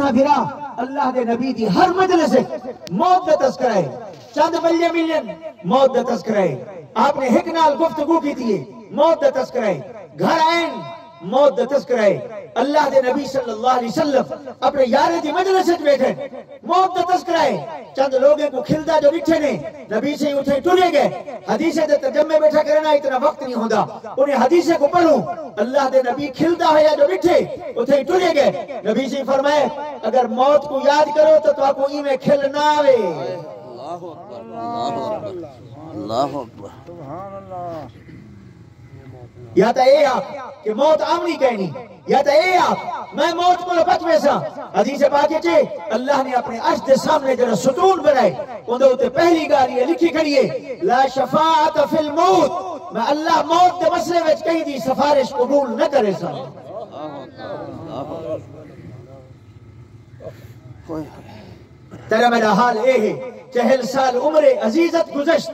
سونا بھرا اللہ دے نبی دی ہر مجلس موت دا تذکرہ ہے، چند ملین موت دا تذکرہ ہے، آپ نے ایک نال گفتگو کی تھی موت دا تذکرہ ہے، گھر آئین موت دا تذکرہ ہے، اللہ دے نبی صلی اللہ علیہ وسلم اپنے یارے دی مجلس بیٹھے موت دا تذکرہ ہے، چند لوگوں کو کھلدا جو بیٹھے نے نبی سے اٹھے ٹرے گئے، حدیثیں دے ترجمے بیٹھا کرنا اتنا وقت نہیں ہوتا، انہیں حدیثیں کو پڑھوں اللہ دے نبی کھلدا ہے یا جو بیٹھے اتھے ٹرے گئے، نبی سے فرمائے اگر موت کو یاد کرو تو آپ کو ای میں کھل نہ آوے۔ اللہ اکبر اللہ اکبر سبحان اللہ۔ یا تا اے آپ کہ موت آمنی کہنی، یا تا اے آپ میں موت کو لپت میں سا حدیث پاکے چھے اللہ نے اپنے عرش دے سامنے جنہ ستون بنائے اندھے ہوتے پہلی گاری ہے لکھی کھڑی ہے لا شفاعت فی الموت، میں اللہ موت دے مسئلے وچ کہیں دی سفارش قبول نہ کرے سا۔ تیرا میرا حال اے ہے 40 سال عمر عزیزت گزشت،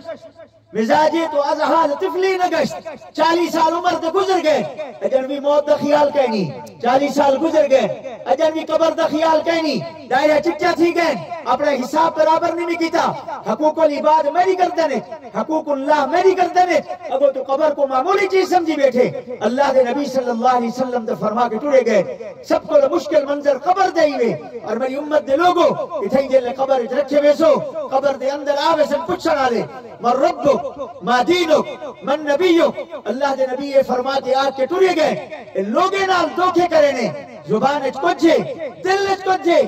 مزاجی تو از حال طفلی نگشت، 40 سال عمر دے گزر گئے، اجنوی موت دا خیال کہنی، 40 سال گزر گئے، اجنوی قبر دا خیال کہنی، دائرہ چچا تھی گئے، اپنے حساب برابر نہیں کیتا، حقوق العباد میری کر دینے، حقوق اللہ میری کر دینے، اگر تو قبر کو معمولی چیز سمجھی بیٹھے، اللہ دے نبی صلی اللہ علیہ وسلم دے فرما کے ٹوڑے گئے، سب کو مشکل منظر قبر دے ہوئے، اور میری امت دے لوگوں اتھائی جلے قبر رکھے ویسو، قبر دے اندر آوے سن پچھن آلے، من ربک ما دینک من نبیک، اللہ دے نبی یہ فرما کے آج کے ٹوڑے گئے، ان لوگے نال دھوکے کرے نے، زبان اچ کجھے دل اچ کجھے،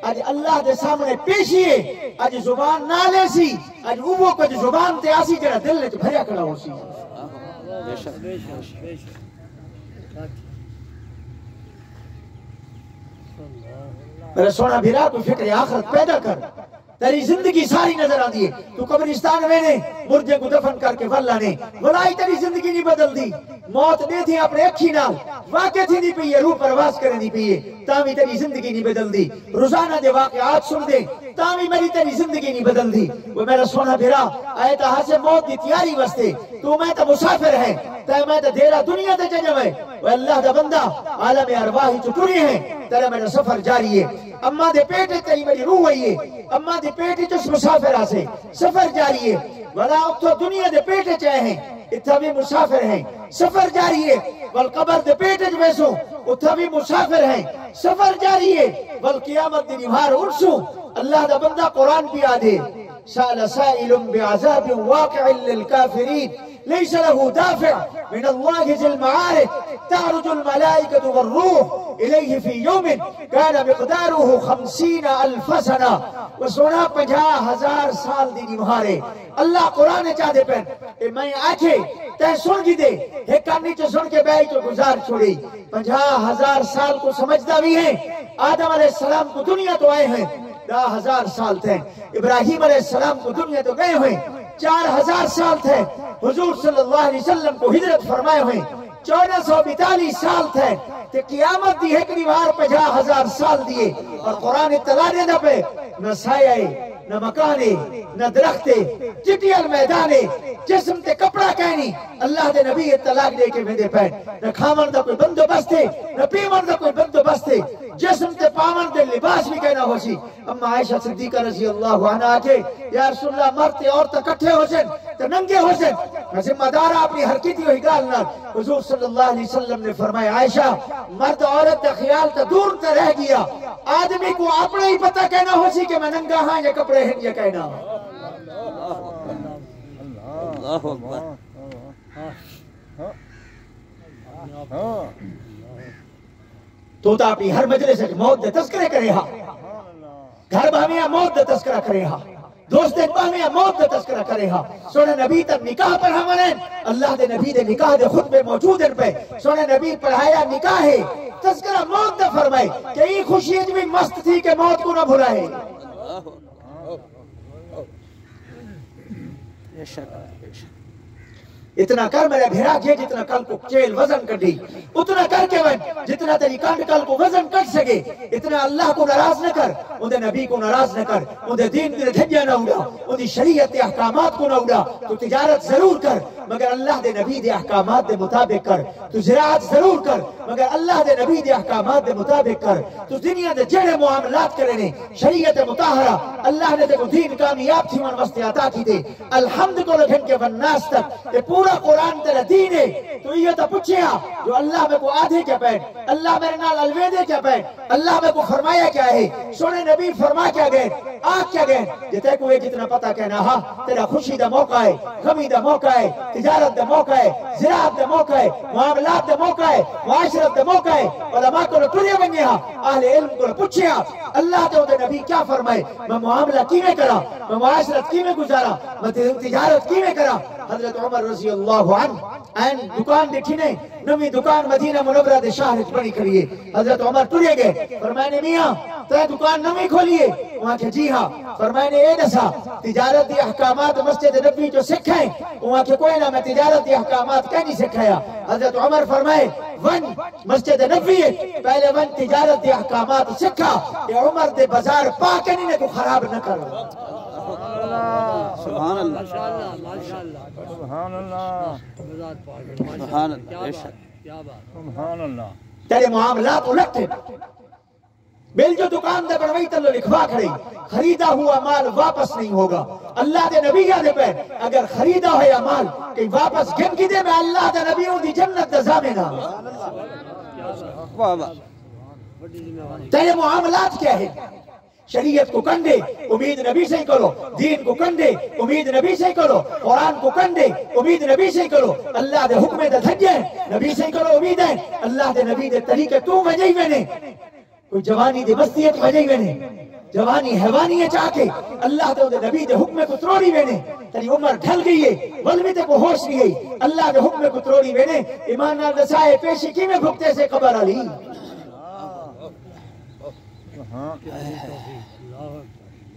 آج اللہ دے سامنے پیشیے، آج زبان نالے سی، آج اوہ کچھ زبان تے آسی جڑا دل اچ بھریا کڑا ہو سی۔ میرے سونا بھیرا کوئی فکر آخرت پیدا کر، تیری زندگی ساری نظر آ دیئے، تو قبرستان میں نے مردے کو دفن کر کے واللہ نے بلائی تیری زندگی نہیں بدل دی، موت دے تھی اپنے اکھی نال واقع تھی نہیں پیئے، روح پرواز کرے نہیں پیئے، تاوی تیری زندگی نہیں بدل دی، روزانہ دے واقعات سن دے تاوی میری تیری زندگی نہیں بدل دی۔ وہ میرا سونا بھیرا آئے تا ہاں سے موت دی تیاری وستے، تو میں تا مسافر ہے، تا میں تا دیرہ دنیا تے چجم ہے، وہ اللہ دا بندہ عالم ارواحی چٹوری ہیں، تیرا میرا سفر جاری ہے، اماں دے پیٹے تیری میری روح ہوئی ہے، اماں دے پیٹے چس مسافر آسے سفر جاری ہے، ولا اتھو دنیا دے پیٹے چاہے ہیں اتھا بھی مسافر ہیں، سفر جاری ہے، والقبر دے پیٹے جویسوں اتھا بھی مسافر ہیں، سفر جاری ہے، والقیامت دی نبھار ارسوں، اللہ دا بندہ قرآن بھی آدھے سال سائل بعذاب واقع للکافرین ليس له دافع من الله ذي المعارف تعرج الملائكة والروح إليه في يوم كان مقداره 50,000 سنة وسنا 50,000 سال دی نمہارے اللہ قرآن چاہتے پہن میں آنکھے تے سن گی دے ایک کانی چو سن کے بیائی تو گزار چھوڑی 50,000 سال کو سمجھتا بھی ہیں، آدم علیہ السلام کو دنیا تو آئے ہیں 10,000 سال تھے، ابراہیم علیہ السلام کو دنیا تو گئے ہوئے 4,000 سال تھے، حضور صلی اللہ علیہ وسلم کو ہجرت فرمائے ہوئے 1442 سال تھے، کہ قیامت دی ایک دیوار 50,000 سال دیئے، اور قرآن اطلاع دینا پہ نہ سایہ نہ مکانے نہ درختے چٹیل میدانے جسم تے کپڑا کہنی اللہ دے نبی اطلاع دے کے میں دے پہ نہ کھامن دا کوئی بندو بستے نہ پیمن دا کوئی بندو بستے جسم تے پامن دے لباس بھی کہنا ہو سی۔ اما عائشہ صدیقہ رضی اللہ عنہ آکے یا رسول اللہ مرتے عورت کٹھے ہو سن تو ننگے ہو سن میں ذمہ دارہ اپنی حرکتی ہوئی گالنا، حضور صلی اللہ علیہ وسلم نے فرمایا عائشہ مرد عورت دا خیال تا دور تا رہ گیا، آدمی کو اپنا ہی پتہ کہنا ہو سی کہ میں ننگا ہاں یا کپڑے ہیں یا کہنا اللہ اکبر۔ تو تا اپنی ہر مجلس سے موت دے تذکرے کرے ہاں، گھر بہمیاں موت دے تذکرہ کرے ہاں، دوست بہمیاں موت دے تذکرہ کرے ہاں، سونے نبی تک نکاح پر ہمارے اللہ دے نبی دے نکاح دے خطبے موجود ان پہ سونے نبی پڑھایا نکاح ہے تذکرہ موت دے فرمائے کہ یہ خوشیت بھی مست تھی کہ موت کو نہ بھلائے۔ اتنا کر میرے بھیرا کے جتنا کل کو چیل وزن کر دی اتنا کر کے ون جتنا تیری کانڈ کل کو وزن کر سکے اتنا اللہ کو ناراض نہ کر اندھے نبی کو ناراض نہ کر اندھے دین کے دھجیا نہ اڑا اندھی شریعت احکامات کو نہ اڑا تو تجارت ضرور کر مگر اللہ دے نبی دے احکامات دے مطابق کر تو زراعت ضرور کر مگر اللہ دے نبی دے احکامات دے مطابق کر تو دنیا دے جڑے معاملات کرنے شریعت مطہرہ اللہ نے دیکھو دین کامیاب تھی من وسط عطا کی دے الحمد کو لکھن کے والناس تک کہ پورا قرآن تیرا دین ہے تو یہ تو پوچھیا جو اللہ میں کو آدھے کیا پہن اللہ میرے نال الویدے کیا پہن اللہ میں کو فرمایا کیا ہے سونے نبی فرما کیا گئے آگ کیا گئے جتے کو یہ جتنا پتا کہنا ہاں تیرا خوشی دا موقع ہے غمی دا موقع ہے تجارت دا موقع ہے زراعت دا موقع ہے معاملات دا موقع ہے معاشرت دا موقع ہے علماء کو تلے بنگے ہاں اہل علم کو پوچھیا اللہ دے نبی کیا فرمائے میں معاملہ کیویں کرا میں معاشرت کیویں گزارا میں تجارت کیویں کرا حضرت عمر رضی اللہ عنہ دکان دیکھی نہیں نمی دکان مدینہ منورہ دے شہر بنی کریے حضرت عمر ٹرے گئے فرمائے نے میاں تے دکان نمی کھولیے وہاں کہ جی ہاں فرمائے نے اے دسا تجارت دی احکامات مسجد نبی جو سکھائیں وہاں کہ کوئی نہ میں تجارت دی احکامات کہیں نہیں سکھایا حضرت عمر فرمائے ون مسجد نبی پہلے ون تجارت دی احکامات سکھا کہ عمر دے بازار پاکے نہیں کو خراب نہ کرو سبحان اللہ سبحان اللہ سبحان اللہ سبحان اللہ تیرے معاملات الٹے بیل جو دکان دے بڑھوئی تلو لکھوا کھڑی خریدا ہوا مال واپس نہیں ہوگا اللہ دے نبی یادے پہ اگر خریدا ہوا مال کہ واپس گن کی دے میں اللہ دے نبیوں دی جنت دا زامنہ تیرے معاملات کیا ہے شریعت کو کندے امید نبی سے ہی کرو دین کو کندے امید نبی سے ہی کرو قرآن کو کندے امید نبی سے ہی کرو اللہ دے حکمے دے دھجے نبی سے ہی کرو امید ہے اللہ دے نبی دے طریقے تو وجہی میں کوئی جوانی دے بستیت وجہی میں جوانی حیوانی ہے چاہ کے اللہ دے نبی دے حکمے کو تروڑی میں تیری عمر ڈھل گئی ہے ولوی تے کو ہوش نہیں گئی اللہ دے حکمے کو تروڑی میں ایمان نال رسائے پیشی کی میں بھگتے سے قبر علی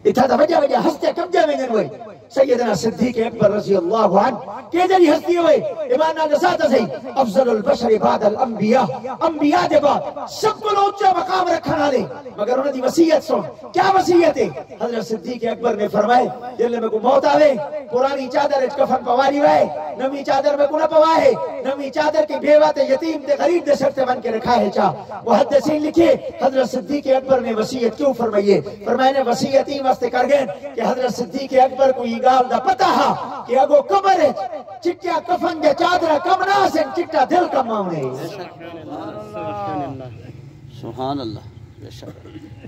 اتھا دا وجہ ہستے کمجہ میں ننوئی سیدنا صدیق اکبر رضی اللہ عنہ کہ جلی ہستی ہوئے ایمان نال رساتا سی افضل البشر بعد الانبیاء انبیاء دے بعد سب کو لوچا مقام رکھنا لے مگر انہوں دی وسیعت سن کیا وسیعت ہے حضرت صدیق اکبر نے فرمائے جلے میں کو موت آوے پرانی چادر اچ کفن پواری ہوئے نمی چادر میں کو نہ پوائے نمی چادر کی بیوہ تے یتیم تے غریب دے سرتے بن کے رکھا ہے چاہ محدثین لکھے حضرت صدیق اکبر نے وسیعت کیوں فرمائیے فرمائے نے وسیعتی واسطے کر گئے کہ حضرت صدیق اکبر کو یہ گال دا پتہ ہا کہ اگو قبر ہے چٹیا کفن دے چادرہ کم ناسن چٹا دل کم مامنے سبحان اللہ بے شک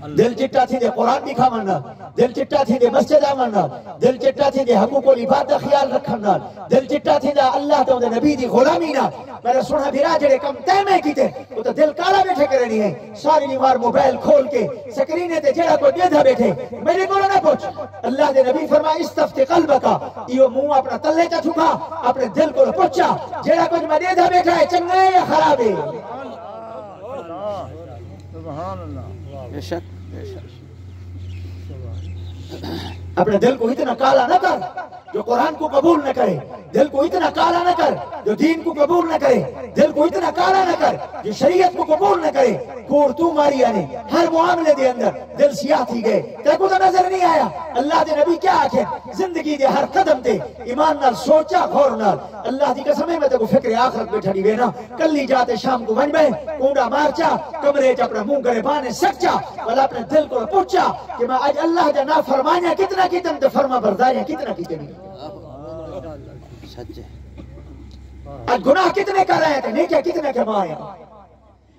دل چٹا تھی دے قرآن دکھا مننا دل چٹا تھی دے مسجد آمننا دل چٹا تھی دے حقوق و لباد دا خیال رکھنا دل چٹا تھی دا اللہ دے نبی دی غلامینا میرا سونا بھیرا جڑے کم تیمے کی تے وہ تو دل کالا بیٹھے کرنی ہے ساری نیوار موبائل کھول کے سکرینے تے جڑا کو دیدھا بیٹھے میرے کو نہ پوچھ اللہ دے نبی فرما استفت قلبکا یہ منہ اپنا تلے چا چھکا اپنے دل کو پوچھا جڑا کچھ میں دیدھا بیٹھا ہے چنگے یا خراب ہے سبحان اللہ بے شک بے شک اپنے دل کو اتنا کالا نہ کر جو قرآن کو قبول نہ کرے دل کو اتنا کالا نہ کر جو دین کو قبول نہ کرے دل کو اتنا کالا نہ کر جو شریعت کو قبول نہ کرے کور تو ماری آنے ہر معاملے دے اندر دل سیاہ تھی گئے تے کو تو نظر نہیں آیا اللہ دے نبی کیا آکھے زندگی دے ہر قدم تے ایمان نال سوچا غور نال اللہ دی قسمیں میں تے کو فکر آخرت بیٹھا دی وینا کلی جاتے شام کو ون میں کونڈا مارچا کمرے چا اپنا منہ کرے بانے سکچا والا اپنے دل کو پوچھا کہ میں آج اللہ جا نافرمانیاں کتنا کیتن تے فرما برداریاں کتنا کیتن سچے آج گناہ کتنے کر رہے تھے نیکیاں کتنے کمایا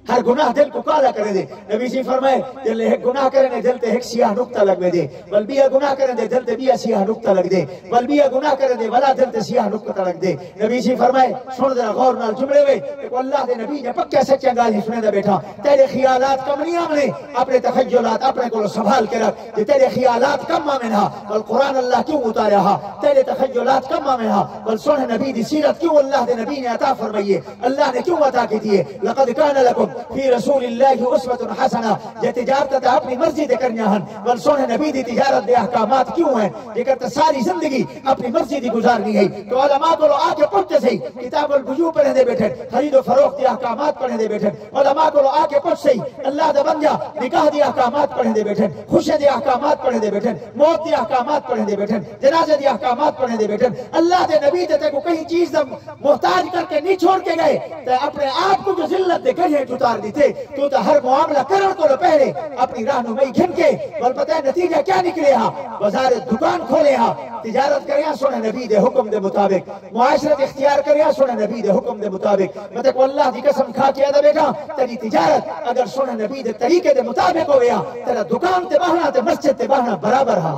ہر گناہ دل کو کالا کرے دے نبی سی فرمائے دل ایک گناہ کرنے دل تے ایک سیاہ نقطہ لگ دے بل بیا گناہ کرنے دے دل تے بیا سیاہ نقطہ لگ دے بل بیا گناہ کرنے دے ولا دل تے سیاہ نقطہ لگ دے نبی سی فرمائے سن ذرا غور نال جملے ہوئے کہ اللہ دے نبی نے پکے سچے گال ہی سنے دا بیٹھا تیرے خیالات کم نہیں آمنے اپنے تخیلات اپنے کو سنبھال کے رکھ کہ تیرے خیالات کم آمنہ بل قرآن اللہ کیوں اتارا ہا تیرے تخیلات کم آمنہ بل سن نبی دی سیرت کیوں اللہ دے نبی نے عطا فرمائیے اللہ نے کیوں عطا کی دیئے لقد کان لکم فی رسول اللہ اسوۃ حسنہ یہ تجارت تے اپنی مرضی دے کرنیاں ہن ول سونے نبی دی تجارت دے احکامات کیوں ہیں جے کہ ساری زندگی اپنی مرضی دی گزارنی ہے تو علماء کو آ کے پوچھتے صحیح کتاب البیوع پڑھے دے بیٹھے خرید و فروخت کے احکامات پڑھے دے بیٹھے علماء کو آ کے پوچھ صحیح اللہ دا بندہ نکاح دے احکامات پڑھے دے بیٹھے خوشی دے احکامات پڑھے دے بیٹھے موت دے احکامات پڑھے دے بیٹھے جنازے دے احکامات پڑھے دے بیٹھے اللہ دے نبی تے کو کہیں چیز دا محتاج کر کے نہیں چھوڑ کے گئے تے اپنے آپ کو جو ذلت دے گھڑے اتار دیتے تو ہر معاملہ کرن کو پہلے اپنی رہنمائی گھن کے بل پتہ ہے نتیجہ کیا نکلے ہاں بازار دکان کھولے ہاں تجارت کرے ہاں سونے نبی دے حکم دے مطابق معاشرت اختیار کرے ہاں سونے نبی دے حکم دے مطابق مطلب اللہ دی قسم کھا کے ادا بیٹا تیری تجارت اگر سونے نبی دے طریقے دے مطابق ہوئے ہاں تیرا دکان تے بہنا تے مسجد تے بہنا برابر ہاں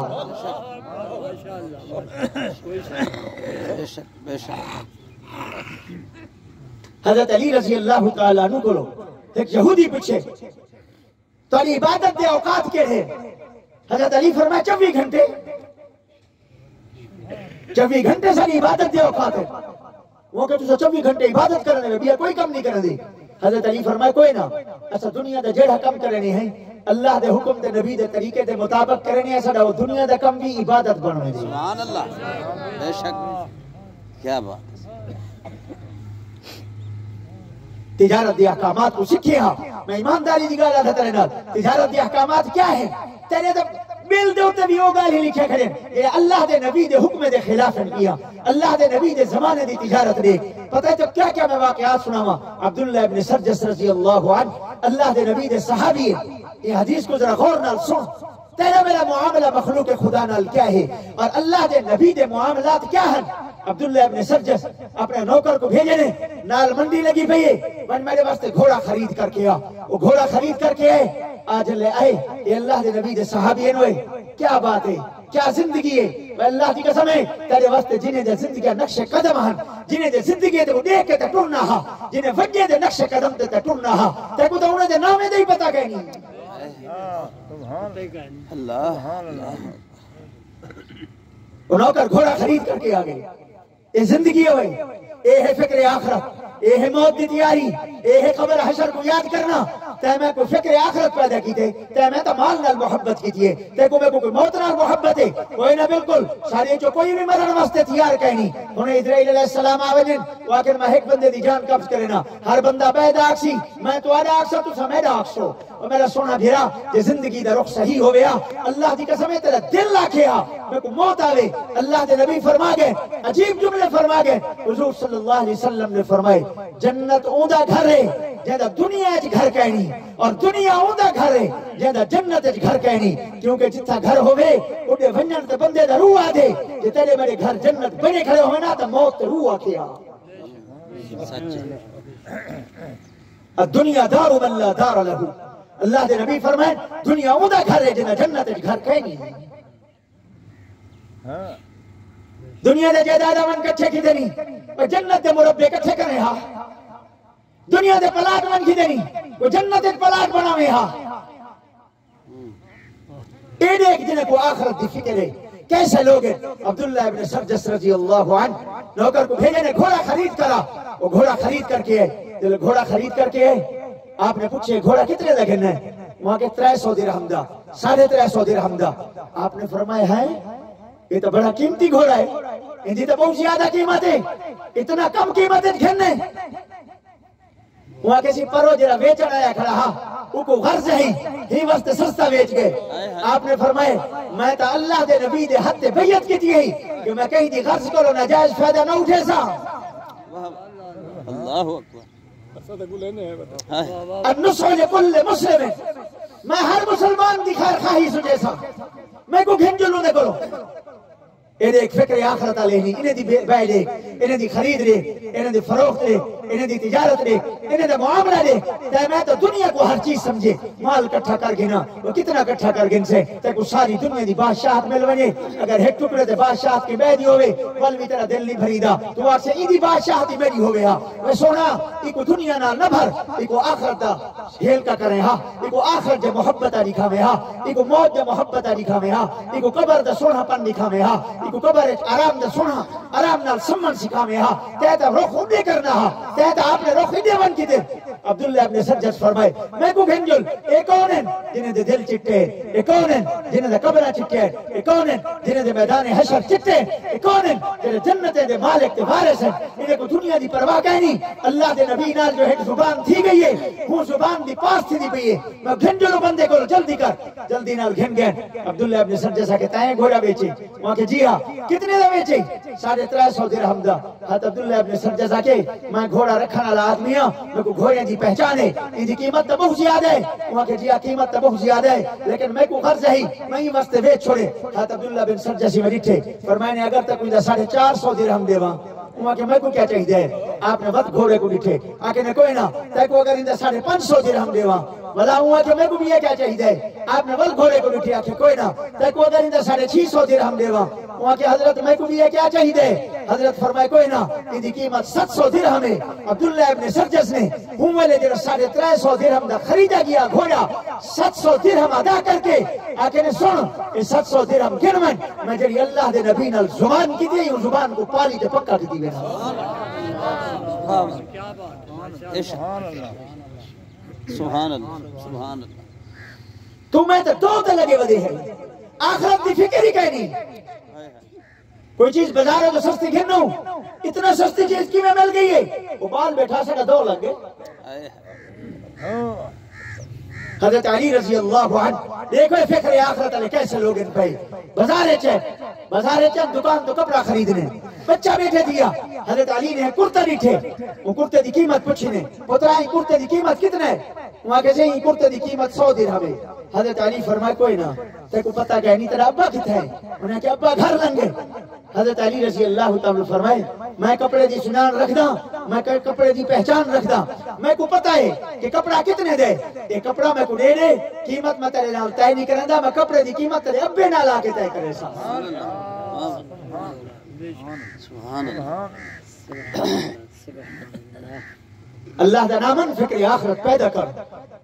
بے شک بے شک حضرت علی رضی اللہ تعالیٰ عنہ کو ایک یہودی پوچھے تو علی عبادت دے اوقات کے ہیں حضرت علی فرمایا 24 گھنٹے 24 گھنٹے سے عبادت دے اوقات ہے وہ کہ تو 24 گھنٹے عبادت کرنے میں بھی کوئی کم نہیں کرنے دی حضرت علی فرمایا کوئی نہ ایسا دنیا دا جڑا کم کرنے ہیں اللہ دے حکم دے نبی دے طریقے دے مطابق کرنے ایسا وہ دنیا دا کم بھی عبادت بننے دی سبحان اللہ بے شک کیا بات تجارت دی احکامات کو سکھے ہاں میں ایمانداری دی گالا تھا تیرے نال تجارت دی احکامات کیا ہے تیرے دے بل دے ہوتے بھی وہ گالی لکھے کھڑے یہ اللہ دے نبی دے حکم دے خلاف کیا اللہ دے نبی دے زمانے دی تجارت دے پتہ ہے جب کیا کیا میں واقعات سناوا عبداللہ ابن سرجس رضی اللہ عنہ اللہ دے نبی دے صحابی ہے یہ حدیث کو ذرا غور نال سن تیرا میرا معاملہ مخلوق خدا نال کیا ہے اور اللہ دے نبی دے معاملات کیا ہیں عبداللہ ابن سرجس اپنے نوکر کو بھیجے نے نال منڈی لگی پئی ہے من میرے واسطے گھوڑا خرید کر کے آ وہ گھوڑا خرید کر کے آئے آج لے آئے یہ اللہ دے نبی دے صحابی ہیں کیا بات ہے کیا زندگی ہے میں اللہ کی قسم ہے تیرے واسطے جنہیں دے زندگی نقش قدم ہیں جنہیں دے زندگی دے وہ دیکھ کے تے ٹرنا ہا جنہیں وجہ دے نقش قدم تے ٹرنا ہا تے کو تو انہیں دے نامے دے ہی پتا کہ نہیں اللہ وہ نوکر گھوڑا خرید کر کے آ گئے یہ زندگی ہوئی یہ ہے فکر آخرت یہ ہے موت دی تیاری یہ ہے قبر حشر کو یاد کرنا تے میں کوئی فکر آخرت پیدا کی تے میں تو مال نال محبت کی تھی تے کو میں کوئی موت نال محبت ہے کوئی نہ بالکل سارے جو کوئی بھی مرن واسطے تیار کہنی انہیں اسرائیل علیہ السلام آوجن واقعی میں ایک بندے دی جان قبض کرنا ہر بندہ بیدا آکسی میں تو آدھا آکسا تو سمیدہ آکسو اور میرا سونا بھیرا یہ زندگی دا رخ صحیح ہو گیا اللہ دی قسم ہے تیرا دل لاکھیا میں کو موت آوے اللہ دے نبی فرما گئے عجیب جملے فرما گئے حضور صلی اللہ علیہ وسلم نے فرمائے جنت اوندا گھر ہے جہاں دنیا اچ گھر کہنی اور دنیا اوندا گھر ہے جہاں جنت اچ گھر کہنی کیونکہ جتھا گھر ہوئے اُڈے ونجن تے بندے دا روح آ دے کہ تیرے میرے گھر جنت بنے کھڑے ہوئے نا تو موت تے روح آکھیا الدنیا دار من لا دار له اللہ دے نبی فرمائے دنیا اوندا گھر ہے جہاں جنت اچ گھر کہنی دنیا دے جائیداد من کچھے کی دینی اور جنت دے مربے کچھے کرے ہاں دنیا دے پلاٹ من کی دینی وہ جنت دے پلاٹ بناوے ہاں اے دیکھ جنہیں کو آخرت دی فکر ہے کیسے لوگ ہیں عبداللہ ابن سرجس رضی اللہ عنہ نوکر کو بھیجے نے گھوڑا خرید کرا وہ گھوڑا خرید کر کے ہے گھوڑا خرید کر کے ہے آپ نے پوچھے گھوڑا کتنے لگن ہے وہاں کے 300 درہم دا 350 درہم دا آپ نے فرمایا ہے یہ تو بڑا قیمتی گھوڑا ہے انجی تو بہت زیادہ قیمت ہے اتنا کم قیمت ہے گھننے وہاں کسی پرو جرا ویچن آیا کھڑا ہاں وہ کو غرض ہی واسطے سستا ویچ گئے آپ نے فرمائے میں تو اللہ دے نبی دے حد بیعت کی تھی کہ میں کہیں دی غرض کرو ناجائز فائدہ نہ اٹھے سا اللہ اکبر النصح لکل مسلم میں ہر مسلمان دی خیر خواہی سجے سا میں کو گھنجلوں دے کرو انہیں ایک فکر آخرت آلینی انہیں دی بیع دے انہیں دی خرید دے انہیں دی فروخت دے انہیں دی تجارت دے انہیں دی معاملہ دے تے میں تو دنیا کو ہر چیز سمجھے مال کٹھا کر گنا وہ کتنا کٹھا کر گن سے تے کو ساری دنیا دی بادشاہت مل ونے اگر ایک ٹکڑے تے بادشاہت کی بیع دی ہوئے ول بھی تیرا دل نہیں بھریدا تو آج سے ایدی بادشاہت ہی میری ہوئے ہاں وہ سونا ایک دنیا نہ نہ بھر ایک آخرت دا ہیل کا کرے ہاں ایک آخرت جے محبت لکھا میں ہاں ایک موت جے محبت لکھا میں ہاں ایک قبر دا سونا پن لکھا میں ہاں ایک قبر آرام دا سونا آرام نال سمن سکھا میں ہاں تیتا رخ اندے کرنا ہاں تیتا آپ نے رخ اندے بن کی دے عبداللہ ابن سرجس فرمائے میں کو گھنجل اے کون ہیں جنہیں دے دل چٹے اے کون ہیں جنہیں دے قبرہ چٹے اے کون ہیں جنہیں دے میدان حشر چٹے اے کون ہیں جنہیں جنت دے مالک دے وارث ہیں انہیں کو دنیا دی پرواہ کہنی اللہ دے نبی نال جو ایک زبان تھی گئی ہے وہ زبان دی پاس تھی دی پئی ہے میں گھنجلو بندے کو جلدی کر جلدی نال گھن گئے عبداللہ ابن سرجس کہ تائیں گھوڑا بیچے وہاں کہ جی ہاں کتنے دا بیچے 350 درہم دا حضرت عبداللہ ابن سرجس کہ میں گھوڑا رکھنا والا آدمی ہوں میں کو گھوڑے دی پہچان ہے ان کی قیمت تو بہت زیادہ ہے وہاں کہ جی ہاں قیمت تو بہت زیادہ ہے لیکن میں کو غرض ہے میں ہی واسطے بیچ چھوڑے حضرت عبداللہ بن سرجس میں ڈٹھے فرمائے اگر تک کوئی 450 درہم دے وہاں وہاں کہ میں کو کیا چاہیے ہے آپ نے وقت گھوڑے کو ڈٹھے آکے نے کوئی نہ تے کو اگر اندر 550 درہم دے وہاں ولا ہوا کہ میں کو بھی یہ کیا چاہیے ہے آپ نے وقت گھوڑے کو ڈٹھے آکے کوئی نہ تے کو اگر اندر 650 درہم دے وہاں وہاں کہ حضرت میں کو بھی یہ کیا چاہیے ہے حضرت فرمائے کوئی نہ ان کی قیمت 700 درہم ہے عبداللہ ابن سرجس نے ہوں والے جو 350 درہم دا خریدا گیا گھوڑا 700 درہم ادا کر کے آکے نے سن یہ 700 درہم گن میں جڑی اللہ دے نبی نال زبان کی دی زبان کو پالی تے پکا کی دی سبحان اللہ سبحان اللہ تو میں تو دو لگے ودے ہیں آخرت دی فکر ہی کہنی کوئی چیز بازار ہے تو سستی گھنو اتنا سستی چیز کی میں مل گئی ہے وہ بال بیٹھا سکا 2 لگ گئے حضرت علی رضی اللہ عنہ دیکھو فکر آخرت علی کیسے لوگ ان پہ بازار چاہ دکان تو کپڑا خریدنے بچہ بیٹھے دیا حضرت علی نے کرتا بیٹھے وہ کرتے دی قیمت پوچھنے پترائی کرتے دی قیمت کتنے ہے وہاں کہ جی کرتے دی قیمت 100 درہم ہے حضرت علی فرمائے کوئی نہ تے کو پتہ کہ نہیں تیرا ابا کتنا ہے انہیں کہ ابا گھر لنگے حضرت علی رضی اللہ تعالی فرمائے میں کپڑے دی سنان رکھ دا میں کپڑے دی پہچان رکھ دا میں کو پتہ ہے کہ کپڑا کتنے دے یہ کپڑا میں کو دے دے قیمت میں تیرے نال طے نہیں کرندا میں کپڑے دی قیمت تیرے ابے نال آ کے طے کرے سا سبحان اللہ اللہ دا نامن فکر آخرت پیدا کر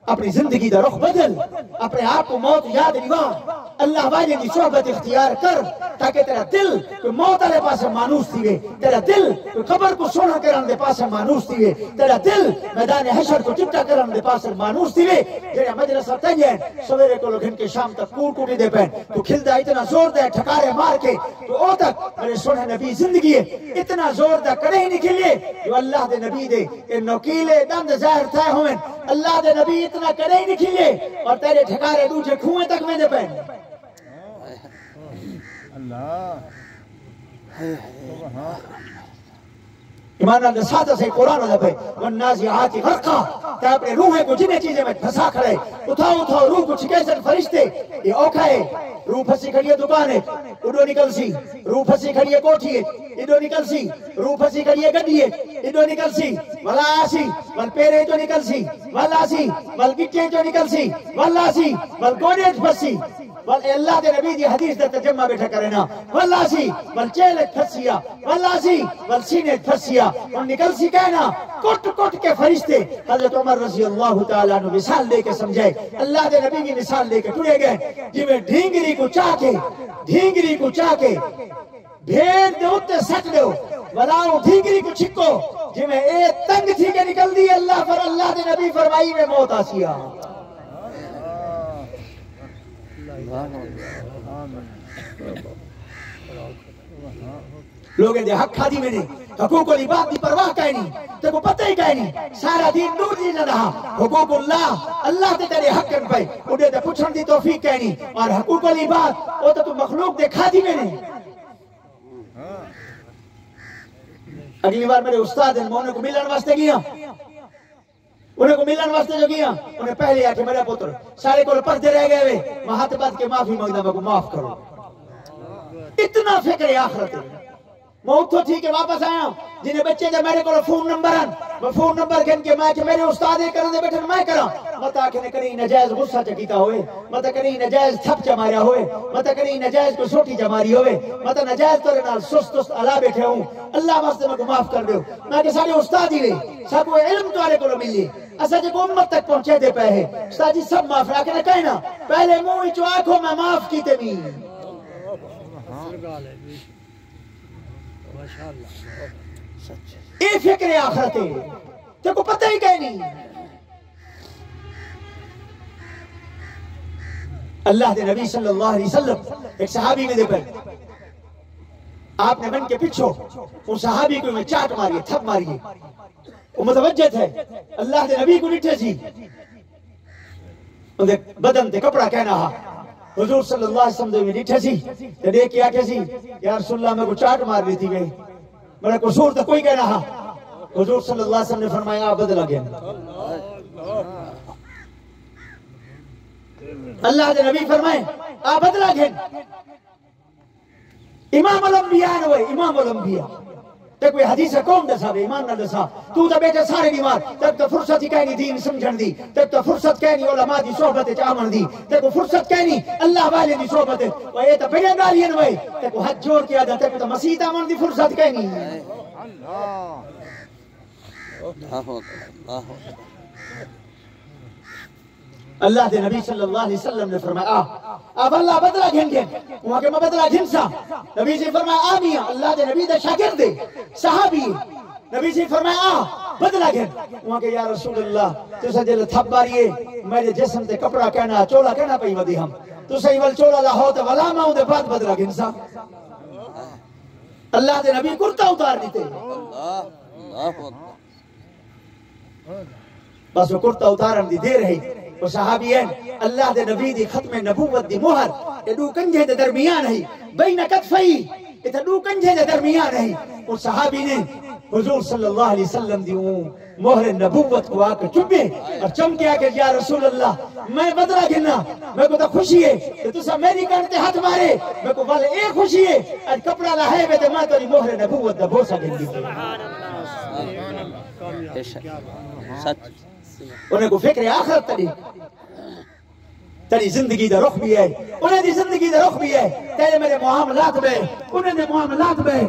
اپنی زندگی دا رخ بدل اپنے آپ کو موت یاد نگاہ اللہ والے کی صحبت اختیار کر تاکہ تیرا دل کوئی موت والے پاس مانوس تھیوے تیرا دل کوئی قبر کو سونا کرن دے پاس مانوس تھیوے تیرا دل میدان حشر کو چپٹا کرن دے پاس مانوس تھیوے جڑے مجلس تنگ ہیں سویرے کو لوگ ان کے شام تک کوڑ دے پین تو کھلدا اتنا زور دے ٹھکارے مار کے تو او تک میرے سونے نبی زندگی ہے اتنا زور دا کڑے ہی نہیں کھلے جو اللہ دے نبی دے کہ نوکیلے دند ظاہر تھے ہوئے اللہ دے نبی اتنا کڑے ہی نہیں کھلے اور تیرے ٹھکارے دوجے کھوئے تک میں دے پین ایمان اللہ ساتھ سے قرآن اللہ پہ والنازعات غرقا تے اپنے روحیں کو جنہیں چیزیں میں پھنسا کھڑے اٹھاؤ روح کو چھکیسن فرشتے یہ اوکھا ہے روح پھنسی کھڑی ہے دکان ہے اڈو نکل سی روح پھنسی کھڑی ہے کوٹھی ہے اڈو نکل سی روح پھنسی کھڑی ہے گڈی ہے اڈو نکل سی والا آسی وال پیرے جو نکل سی والا سی وال گٹیں جو نکل سی والا سی وال گوڑے پھنسی اللہ دے نبی دی حدیث دا ترجمہ بیٹھا کرنا واللہ سی والچیلت پھسیا واللہ سی والسینت پھسیا اور نکل سی کہنا کٹ کے فرشتے حضرت عمر رضی اللہ تعالیٰ عنہ مثال دے کے سمجھائے اللہ دے نبی کی مثال دے کے ٹوڑے گئے جی میں ڈھینگری کو چاہ کے بھیڑ دے اتے سٹ دے ولاؤ ڈھینگری کو چھکو جی میں اے تنگ تھی کے نکل دی اللہ دے نبی فرمائی میں موت آسیا لوگ دے حق کھا دی میں نے حقوق والی بات دی پرواہ کہیں نہیں تے کو پتہ ہی کہیں نہیں سارا دین دور دی نہ رہا حقوق اللہ تے تیرے حق کن پہ انہیں تے پچھن دی توفیق کہیں نہیں اور حقوق والی بات وہ تو مخلوق دے کھا دی میں نے اگلی بار میرے استاد ہیں میں انہیں کو ملن واسطے گیا جو گیا انہیں پہلے آکے میرا پتر سارے کو پردے رہ گئے ہوئے میں ہاتھ بات کے معافی مانگنا میں کو معاف کرو اتنا فکر آخرت ہے میں اتھو تھی کہ واپس آیا جنہیں بچے دے میرے کو فون نمبر ہیں میں فون نمبر کہن کے میں کہ میرے استادے کرن دے بیٹھن میں کرا متا کہ نے کہیں نجائز غصہ چکیتا ہوئے متا کہیں نجائز تھپ چماریا ہوئے متا کہیں نجائز کو سوٹی چماری ہوئے متا نجائز تورے نال سست علا بیٹھے ہوں اللہ واسطے میں کو معاف کر دیو میں کہ سارے استاد ہی وے سب وہ علم تورے کو ملی اسا جے کو امت تک پہنچے دے پہ ہے استاد جی سب معاف رکھ نے کہنا پہلے منہ چو آنکھوں میں معاف کیتے بھی اے فکر آخرت ہے تے کو پتہ ہی کہیں نہیں اللہ دے نبی صلی اللہ علیہ وسلم ایک صحابی میں دے پر آپ نے بن کے پچھو ان صحابی کو میں چاٹ ماریے تھپ ماریے وہ متوجہ تھے اللہ دے نبی کو نٹھے سی ان دے بدن تے کپڑا کہنا ہا حضور صلی اللہ علیہ وسلم دے میں نٹھے سی تے دیکھ کیا کہ سی یا رسول اللہ میں کو چاٹ مار لی تھی میں میرا قصور تو کوئی کہنا ہا حضور صلی اللہ علیہ وسلم نے فرمایا آپ بدلا گیا اللہ دے نبی فرمائے آپ بدلا گیا امام الانبیاء نوے امام الانبیاء تے کوئی حدیث کون دسا بے ایمان نہ دسا تو تا بیٹے سارے بیمار تب تو فرصت ہی کہنی دین سمجھن دی تب تو فرصت کہنی علماء دی صحبت چامن دی تب تو فرصت کہنی اللہ والے دی صحبت و یہ تا بڑے گالین وے تب تو حج جوڑ کیا دا تب تو مسیح آمن دی فرصت کہنی اللہ دے نبی صلی اللہ علیہ وسلم نے فرمایا آپ اللہ بدلا گھن گھن وہاں کہ میں بدلا گھن سا نبی سے فرمایا آمیاں اللہ دے نبی دے شاکر دے صحابی نبی سے فرمایا بدلا گھن وہاں کہ یا رسول اللہ تو سا جل تھپ باریے میرے جسم تے کپڑا کہنا چولا کہنا پہی ودی ہم تو سا ایول چولا لاہو تے ولا ماں دے بعد بدلا گھن سا اللہ دے نبی کرتا اتار دیتے بس وہ کرتا اتارن دی دے رہی وہ صحابی ہیں اللہ دے نبی دی ختم نبوت دی مہر یہ دو کنجھے دے درمیان ہے بین کتفئی یہ دو کنجھے دے درمیان ہے وہ صحابی نے حضور صلی اللہ علیہ وسلم دی مہر نبوت کو آکر چپے اور چمکے آکر یا رسول اللہ میں بدلا گھنا میں کو تا خوشی ہے کہ تسا میری کانتے ہاتھ مارے میں کو بھلے ایک خوشی ہے اور کپڑا لہے میں تے میں تو مہر نبوت دا بوسا گھن دی سچ انہیں کو فکر آخرت تری زندگی دا رخ بھی ہے انہیں دی زندگی دا رخ بھی ہے تیرے میرے معاملات میں انہیں دے معاملات میں